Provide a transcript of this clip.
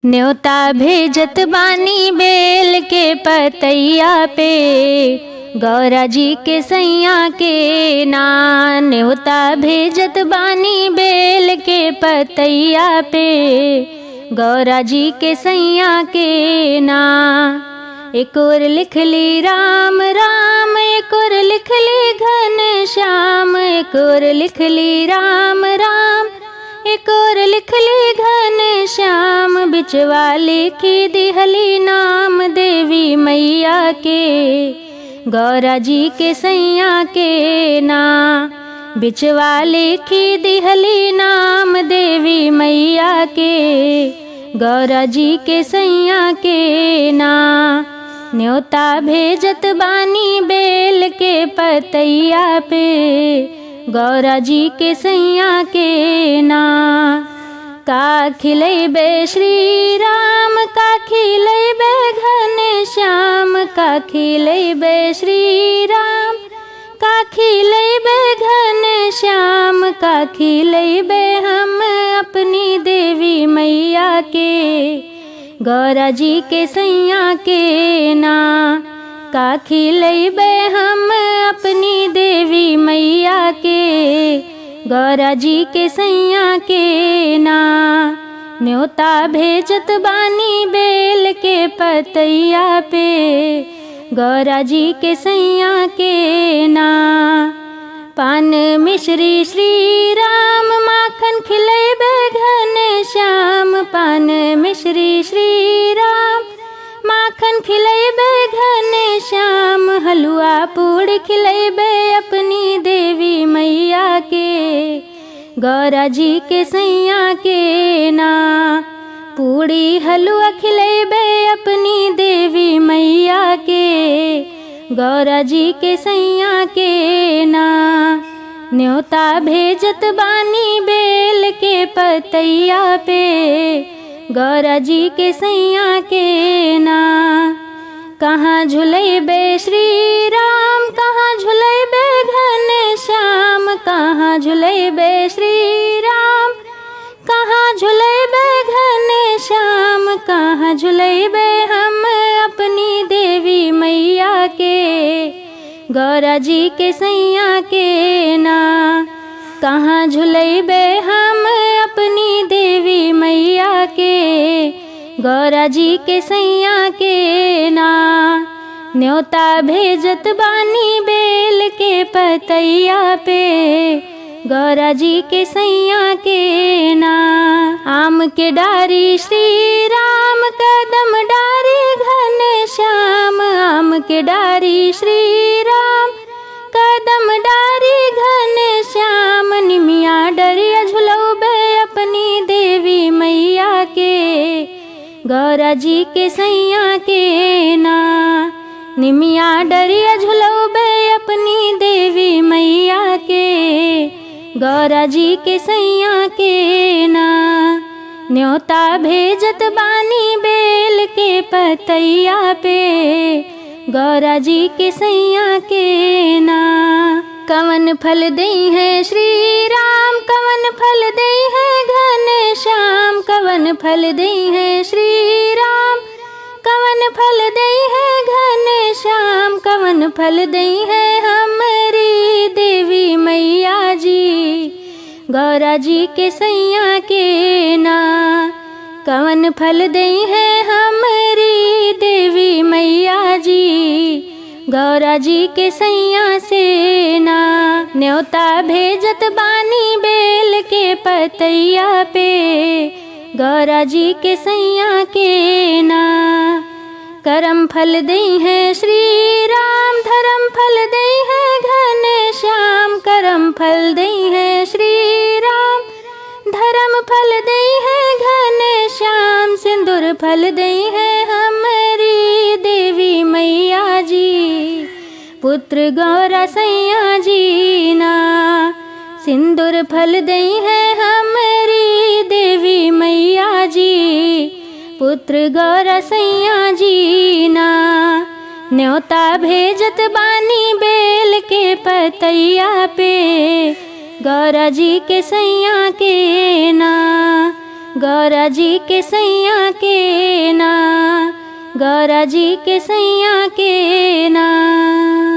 न्योता भेजत बानी बेल के पतैया पे, गौरा जी के सैया के ना। न्योता भेजत बानी बेल के पतैया पे, गौरा जी के सैया के ना। एक और लिख ली राम राम, एक और लिख ली घन श्याम, एक और लिख ली राम राम, एक और लिख ली घन श्याम। बिचवा लिखी दिहली नाम देवी मैया के, गौरा जी के सैया के ना। बिचवा लिखी दिहली नाम देवी मैया के, गौरा जी के सैया के ना। न्योता भेजत बानी बेल के पतैया पे, गौरा जी के सैया के ना। का खिलैबे श्री राम, का खिलैबे घन श्याम, का खिलैबे श्री राम, का खिलैबे घन श्याम, का खिलैबे हम अपनी देवी मैया के, गौरा जी के सैया के ना। का खिलैबे हम अपनी देवी मैया के, गौरा जी के सैया के ना। न्योता भेजत बानी बेल के पतैया पे, गौरा जी के सैया के ना। पान मिश्री श्री राम, माखन खिलैबे घन श्याम, पान मिश्री श्री राम, माखन खिलैबे घन श्याम। हलवा पूड़ी खिलैबे अपनी देवी मैया के, गौरा जी के सैया के ना। पूड़ी हलवा खिलैबे अपनी देवी मैया के, गौरा जी के सैया के ना। न्योता भेजत बानी बेल के पतैया पे, गौरा जी के सैया के ना। कहाँ झुलैबे श्री राम, कहाँ झुलैबे घन श्याम, कहाँ झुलैबे श्री राम, कहाँ झुलैबे घन श्याम, कहाँ झुलैबे हम अपनी देवी मैया के, गौरा जी के सैया के ना। कहाँ झुलैबे हम अपनी देवी मैया के, गौरा जी के सैया के ना। न्योता भेजत बानी बेल के पतैया पे, गौरा जी के सैया के ना। आम के डारी श्री राम, कदम डारी घन श्याम, आम के डारी श्री राम, कदम डारी घन श्याम। निमिया डरिया झुलौबे अपनी देवी मैया के, गौरा जी के सैया के ना। निमिया डरिया झुलौबे अपनी देवी मैया के, गौरा जी के सैया के ना। न्योता भेजत बानी बेल के पतैया पे, गौरा जी के सैया के ना। कवन फल दई है श्री राम, कवन फल दई है घन श्याम, कवन फल दई है श्री राम, कवन फल दई है घन श्याम, कवन फल दई है हमारी देवी मैया जी, गौरा जी के सैया के ना। कवन फल दई है हमारी देवी मैया जी, गौरा जी के सैया से ना। न्योता भेजत बानी बेल के पतैया पे, गौरा जी के सैया के ना। करम फल दई है श्री राम, धर्म फल दई है घन श्याम, करम फल दई है श्री राम, धर्म फल दई है घन श्याम। सिंदूर फल दई है हमारी देवी मैया जी, पुत्र गौरा सैया जी ना। सिंदूर फल दई है हमारी देवी मैया जी, पुत्र गौरा सैया जी ना। न्योता भेजत बानी बेल के पतैया पे, गौरा जी के सैया के ना। गौरा जी के सैया के ना, गौरा जी के सैया के